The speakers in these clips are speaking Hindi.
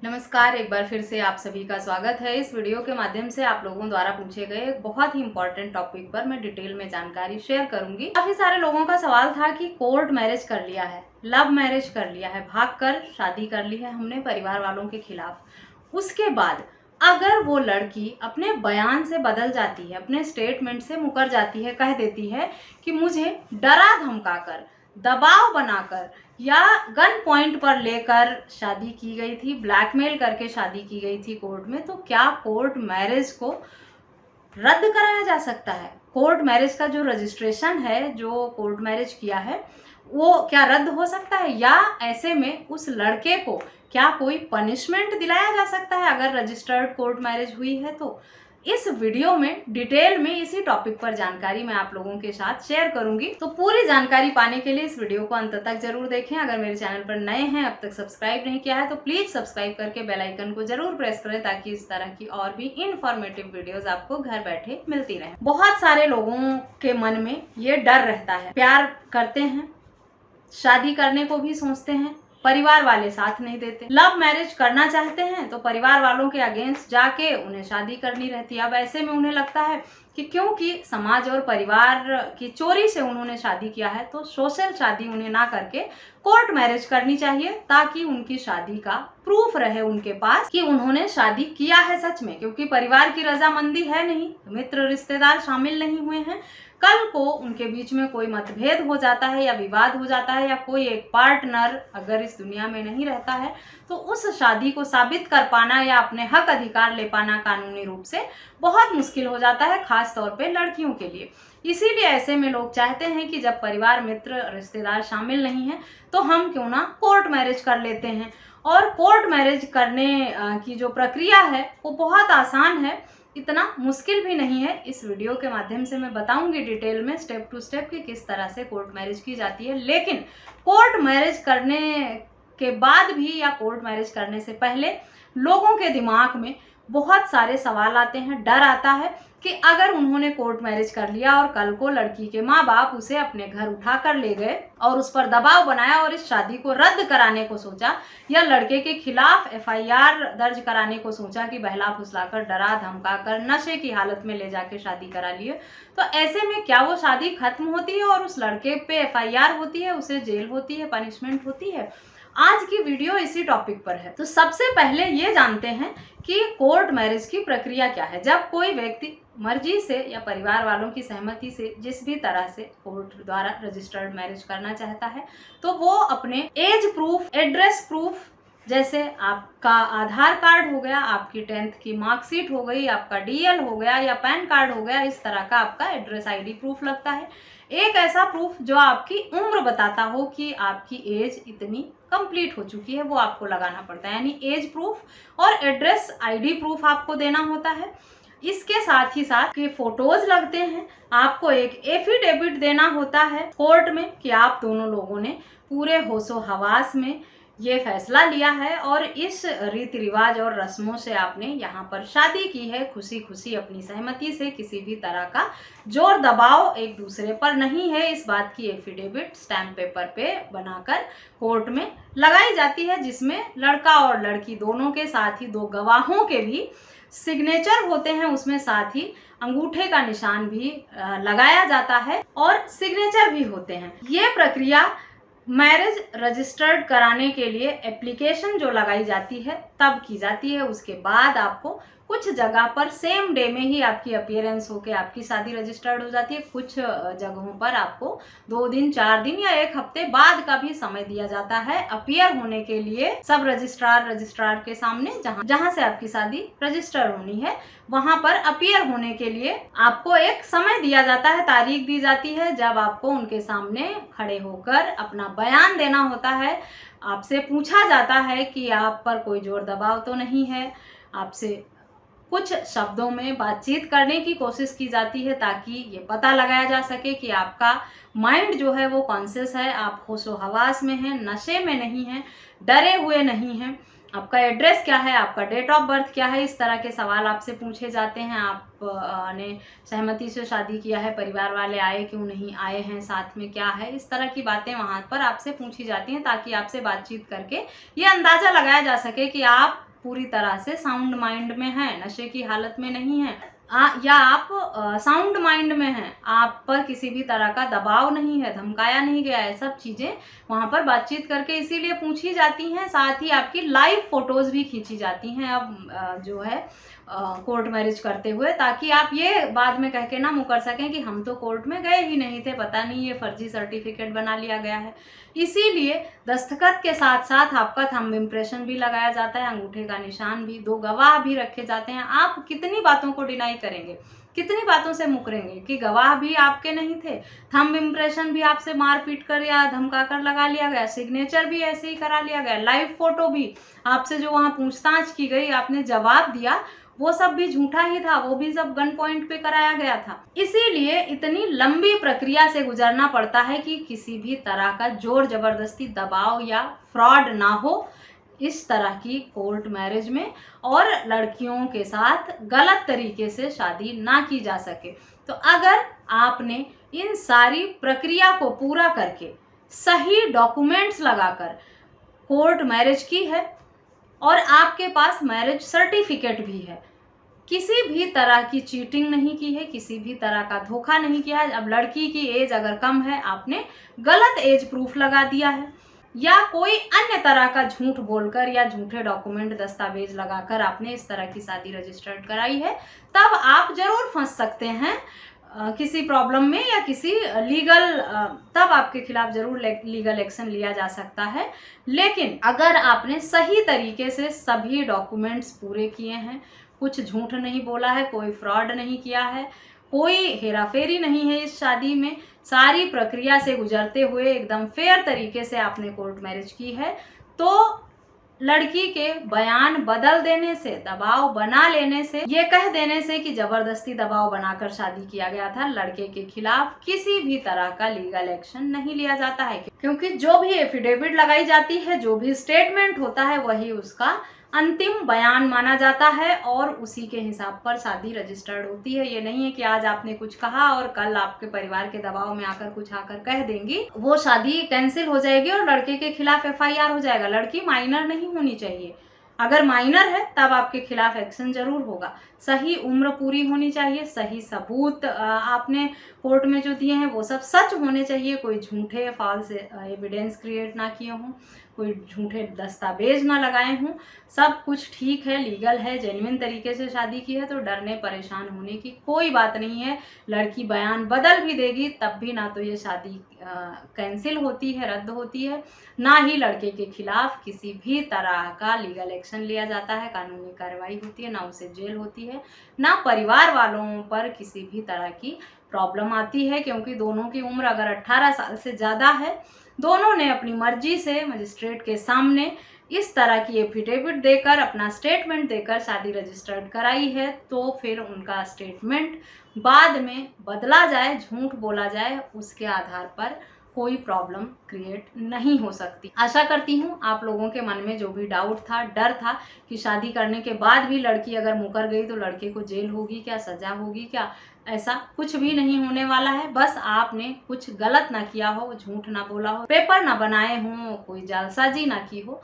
नमस्कार, एक बार फिर से आप सभी का स्वागत है। इस वीडियो के माध्यम से आप लोगों द्वारा पूछे गए एक बहुत ही इम्पोर्टेंट टॉपिक पर मैं डिटेल में जानकारी शेयर करूंगी। काफी सारे लोगों का सवाल था कि कोर्ट मैरिज कर लिया है, लव मैरिज कर लिया है, भागकर शादी कर ली है हमने परिवार वालों के खिलाफ, उसके बाद अगर वो लड़की अपने बयान से बदल जाती है, अपने स्टेटमेंट से मुकर जाती है, कह देती है कि मुझे डरा धमकाकर, दबाव बनाकर या गन पॉइंट पर लेकर शादी की गई थी, ब्लैकमेल करके शादी की गई थी कोर्ट में, तो क्या कोर्ट मैरिज को रद्द कराया जा सकता है? कोर्ट मैरिज का जो रजिस्ट्रेशन है, जो कोर्ट मैरिज किया है, वो क्या रद्द हो सकता है? या ऐसे में उस लड़के को क्या कोई पनिशमेंट दिलाया जा सकता है अगर रजिस्टर्ड कोर्ट मैरिज हुई है? तो इस वीडियो में डिटेल में इसी टॉपिक पर जानकारी मैं आप लोगों के साथ शेयर करूंगी। तो पूरी जानकारी पाने के लिए इस वीडियो को अंत तक जरूर देखें। अगर मेरे चैनल पर नए हैं, अब तक सब्सक्राइब नहीं किया है, तो प्लीज सब्सक्राइब करके बेल आइकन को जरूर प्रेस करें ताकि इस तरह की और भी इंफॉर्मेटिव वीडियोस आपको घर बैठे मिलती रहें। बहुत सारे लोगों के मन में ये डर रहता है, प्यार करते हैं, शादी करने को भी सोचते हैं, परिवार वाले साथ नहीं देते, लव मैरिज करना चाहते हैं तो परिवार वालों के अगेंस्ट जाके उन्हें शादी करनी रहती है। अब ऐसे में उन्हें लगता है कि क्योंकि समाज और परिवार की चोरी से उन्होंने शादी किया है, तो सोशल शादी उन्हें ना करके कोर्ट मैरिज करनी चाहिए ताकि उनकी शादी का प्रूफ रहे उनके पास कि उन्होंने शादी किया है सच में। क्योंकि परिवार की रजामंदी है नहीं, मित्र रिश्तेदार शामिल नहीं हुए हैं, कल को उनके बीच में कोई मतभेद हो जाता है या विवाद हो जाता है या कोई एक पार्टनर अगर इस दुनिया में नहीं रहता है, तो उस शादी को साबित कर पाना या अपने हक अधिकार ले पाना कानूनी रूप से बहुत मुश्किल हो जाता है, खास तौर पे लड़कियों के लिए। इसीलिए ऐसे में लोग चाहते हैं कि जब परिवार मित्र रिश्तेदार शामिल नहीं है तो हम क्यों ना कोर्ट मैरिज कर लेते हैं। और कोर्ट मैरिज करने की जो प्रक्रिया है वो बहुत आसान है, इतना मुश्किल भी नहीं है। इस वीडियो के माध्यम से मैं बताऊंगी डिटेल में स्टेप टू स्टेप कि किस तरह से कोर्ट मैरिज की जाती है। लेकिन कोर्ट मैरिज करने के बाद भी या कोर्ट मैरिज करने से पहले लोगों के दिमाग में बहुत सारे सवाल आते हैं, डर आता है कि अगर उन्होंने कोर्ट मैरिज कर लिया और कल को लड़की के माँ बाप उसे अपने घर उठा कर ले गए और उस पर दबाव बनाया और इस शादी को रद्द कराने को सोचा या लड़के के खिलाफ एफआईआर दर्ज कराने को सोचा कि बहला फुसलाकर, डरा धमकाकर, नशे की हालत में ले जाके शादी करा लिए, तो ऐसे में क्या वो शादी खत्म होती है और उस लड़के पे एफआईआर होती है, उसे जेल होती है, पनिशमेंट होती है? आज की वीडियो इसी टॉपिक पर है। तो सबसे पहले ये जानते हैं कि कोर्ट मैरिज की प्रक्रिया क्या है। जब कोई व्यक्ति मर्जी से या परिवार वालों की सहमति से जिस भी तरह से कोर्ट द्वारा रजिस्टर्ड मैरिज करना चाहता है, तो वो अपने एज प्रूफ, एड्रेस प्रूफ, जैसे आपका आधार कार्ड हो गया, आपकी 10th की मार्कशीट हो गई, आपका डीएल हो गया या पैन कार्ड हो गया, इस तरह का आपका एड्रेस आईडी प्रूफ लगता है। एक ऐसा प्रूफ जो आपकी उम्र बताता हो कि आपकी एज इतनी कंप्लीट हो चुकी है, वो आपको लगाना पड़ता है। यानी एज प्रूफ और एड्रेस आईडी प्रूफ आपको देना होता है। इसके साथ ही साथ के फोटोज लगते हैं, आपको एक एफिडेविट देना होता है कोर्ट में कि आप दोनों लोगों ने पूरे होशो हवास में ये फैसला लिया है और इस रीति रिवाज और रस्मों से आपने यहाँ पर शादी की है, खुशी खुशी अपनी सहमति से, किसी भी तरह का जोर दबाव एक दूसरे पर नहीं है। इस बात की एफिडेविट स्टैम्प पेपर पे बनाकर कोर्ट में लगाई जाती है, जिसमें लड़का और लड़की दोनों के साथ ही 2 गवाहों के भी सिग्नेचर होते हैं, उसमें साथ ही अंगूठे का निशान भी लगाया जाता है और सिग्नेचर भी होते हैं। ये प्रक्रिया मैरिज रजिस्टर्ड कराने के लिए एप्लीकेशन जो लगाई जाती है तब की जाती है। उसके बाद आपको कुछ जगह पर सेम डे में ही आपकी अपीयरेंस होके आपकी शादी रजिस्टर्ड हो जाती है। कुछ जगहों पर आपको 2 दिन, 4 दिन या 1 हफ्ते बाद का भी समय दिया जाता है अपीयर होने के लिए सब रजिस्ट्रार के सामने। जहां से आपकी शादी रजिस्टर होनी है वहां पर अपीयर होने के लिए आपको एक समय दिया जाता है, तारीख दी जाती है, जब आपको उनके सामने खड़े होकर अपना बयान देना होता है। आपसे पूछा जाता है कि आप पर कोई जोर दबाव तो नहीं है, आपसे कुछ शब्दों में बातचीत करने की कोशिश की जाती है ताकि ये पता लगाया जा सके कि आपका माइंड जो है वो कॉन्शियस है, आप होशो हवास में हैं, नशे में नहीं हैं, डरे हुए नहीं हैं, आपका एड्रेस क्या है, आपका डेट ऑफ बर्थ क्या है, इस तरह के सवाल आपसे पूछे जाते हैं। आपने सहमति से शादी किया है, परिवार वाले आए क्यों नहीं आए हैं, साथ में क्या है, इस तरह की बातें वहाँ पर आपसे पूछी जाती हैं ताकि आपसे बातचीत करके ये अंदाजा लगाया जा सके कि आप पूरी तरह से साउंड माइंड में हैं, नशे की हालत में नहीं हैं, या आप साउंड माइंड में हैं, आप पर किसी भी तरह का दबाव नहीं है, धमकाया नहीं गया है, सब चीज़ें वहाँ पर बातचीत करके इसीलिए पूछी जाती हैं। साथ ही आपकी लाइव फोटोज़ भी खींची जाती हैं अब जो है कोर्ट मैरिज करते हुए, ताकि आप ये बाद में कह के ना मुकर सकें कि हम तो कोर्ट में गए ही नहीं थे, पता नहीं ये फर्जी सर्टिफिकेट बना लिया गया है। इसीलिए दस्तखत के साथ साथ आपका थंब इम्प्रेशन भी लगाया जाता है, अंगूठे का निशान भी, 2 गवाह भी रखे जाते हैं। आप कितनी बातों को डिनाई करेंगे, कितनी बातों से मुकरेंगे कि गवाह भी आपके नहीं थे, थंब इम्प्रेशन भी आपसे मार पीट कर या धमका कर लगा लिया गया, सिग्नेचर भी ऐसे ही करा लिया गया, लाइव फोटो भी आपसे जो वहाँ पूछताछ की गई, आपने जवाब दिया, वो सब भी झूठा ही था, वो भी सब गन पॉइंट पे कराया गया था। इसीलिए इतनी लंबी प्रक्रिया से गुजरना पड़ता है कि किसी भी तरह का जोर जबरदस्ती, दबाव या फ्रॉड ना हो इस तरह की कोर्ट मैरिज में, और लड़कियों के साथ गलत तरीके से शादी ना की जा सके। तो अगर आपने इन सारी प्रक्रिया को पूरा करके सही डॉक्यूमेंट्स लगाकर कोर्ट मैरिज की है और आपके पास मैरिज सर्टिफिकेट भी है, किसी भी तरह की चीटिंग नहीं की है, किसी भी तरह का धोखा नहीं किया है, अब लड़की की एज अगर कम है, आपने गलत एज प्रूफ लगा दिया है, या कोई अन्य तरह का झूठ बोलकर या झूठे डॉक्यूमेंट दस्तावेज लगाकर आपने इस तरह की शादी रजिस्टर्ड कराई है, तब आप जरूर फंस सकते हैं किसी प्रॉब्लम में या किसी लीगल, तब आपके खिलाफ जरूर लीगल एक्शन लिया जा सकता है। लेकिन अगर आपने सही तरीके से सभी डॉक्यूमेंट्स पूरे किए हैं, कुछ झूठ नहीं बोला है, कोई फ्रॉड नहीं किया है, कोई हेराफेरी नहीं है इस शादी में, सारी प्रक्रिया से गुजरते हुए एकदम फेयर तरीके से आपने कोर्ट मैरिज की है, तो लड़की के बयान बदल देने से, दबाव बना लेने से, ये कह देने से कि जबरदस्ती दबाव बनाकर शादी किया गया था, लड़के के खिलाफ किसी भी तरह का लीगल एक्शन नहीं लिया जाता है, क्योंकि जो भी एफिडेविट लगाई जाती है, जो भी स्टेटमेंट होता है, वही उसका अंतिम बयान माना जाता है और उसी के हिसाब पर शादी रजिस्टर्ड होती है। ये नहीं है कि आज आपने कुछ कहा और कल आपके परिवार के दबाव में आकर कुछ आकर कह देंगी, वो शादी कैंसिल हो जाएगी और लड़के के खिलाफ FIR हो जाएगा। लड़की माइनर नहीं होनी चाहिए, अगर माइनर है तब आपके खिलाफ एक्शन जरूर होगा। सही उम्र पूरी होनी चाहिए, सही सबूत आपने कोर्ट में जो दिए हैं वो सब सच होने चाहिए, कोई झूठे फॉल्स एविडेंस क्रिएट ना किए हों, कोई झूठे दस्तावेज ना लगाए हों, सब कुछ ठीक है, लीगल है, जेन्युइन तरीके से शादी की है, तो डरने परेशान होने की कोई बात नहीं है। लड़की बयान बदल भी देगी तब भी ना तो ये शादी कैंसिल होती है, रद्द होती है, ना ही लड़के के खिलाफ किसी भी तरह का लीगल एक्शन लिया जाता है, कानूनी कार्रवाई होती है, ना उसे जेल होती है, ना परिवार वालों पर किसी भी तरह की प्रॉब्लम आती है, क्योंकि दोनों की उम्र अगर 18 साल से ज़्यादा है, दोनों ने अपनी मर्जी से मजिस्ट्रेट के सामने इस तरह की एफिडेविट देकर, अपना स्टेटमेंट देकर शादी रजिस्टर्ड कराई है, तो फिर उनका स्टेटमेंट बाद में बदला जाए, झूठ बोला जाए, उसके आधार पर कोई प्रॉब्लम क्रिएट नहीं हो सकती। आशा करती हूँ आप लोगों के मन में जो भी डाउट था, डर था कि शादी करने के बाद भी लड़की अगर मुकर गई तो लड़के को जेल होगी क्या, सजा होगी क्या, ऐसा कुछ भी नहीं होने वाला है। बस आपने कुछ गलत ना किया हो, झूठ ना बोला हो, पेपर ना बनाए हों, कोई जालसाजी ना की हो,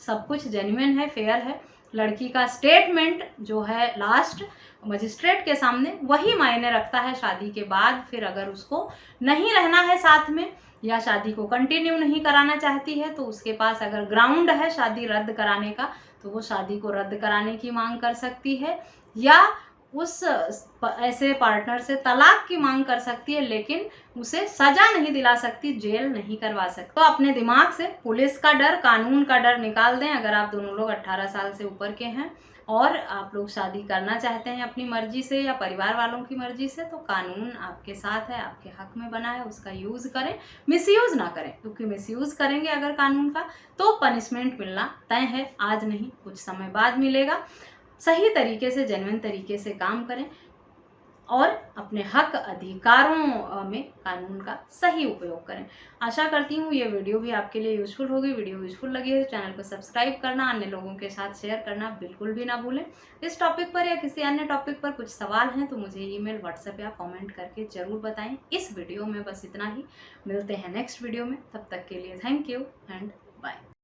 सब कुछ जेन्युइन है, फेयर है। लड़की का स्टेटमेंट जो है लास्ट मजिस्ट्रेट के सामने, वही मायने रखता है शादी के बाद। फिर अगर उसको नहीं रहना है साथ में या शादी को कंटिन्यू नहीं कराना चाहती है, तो उसके पास अगर ग्राउंड है शादी रद्द कराने का, तो वो शादी को रद्द कराने की मांग कर सकती है, या उस ऐसे पार्टनर से तलाक की मांग कर सकती है, लेकिन उसे सजा नहीं दिला सकती, जेल नहीं करवा सकती। तो अपने दिमाग से पुलिस का डर, कानून का डर निकाल दें। अगर आप दोनों लोग 18 साल से ऊपर के हैं और आप लोग शादी करना चाहते हैं अपनी मर्जी से या परिवार वालों की मर्जी से, तो कानून आपके साथ है, आपके हक में बना है, उसका यूज करें, मिसयूज ना करें, क्योंकि मिसयूज करेंगे अगर कानून का तो पनिशमेंट मिलना तय है, आज नहीं कुछ समय बाद मिलेगा। सही तरीके से, जेन्युइन तरीके से काम करें और अपने हक अधिकारों में कानून का सही उपयोग करें। आशा करती हूँ ये वीडियो भी आपके लिए यूजफुल होगी। वीडियो यूजफुल लगी है तो चैनल को सब्सक्राइब करना, अन्य लोगों के साथ शेयर करना बिल्कुल भी ना भूलें। इस टॉपिक पर या किसी अन्य टॉपिक पर कुछ सवाल हैं तो मुझे ईमेल, व्हाट्सएप या कमेंट करके जरूर बताएं। इस वीडियो में बस इतना ही, मिलते हैं नेक्स्ट वीडियो में, तब तक के लिए थैंक यू एंड बाय।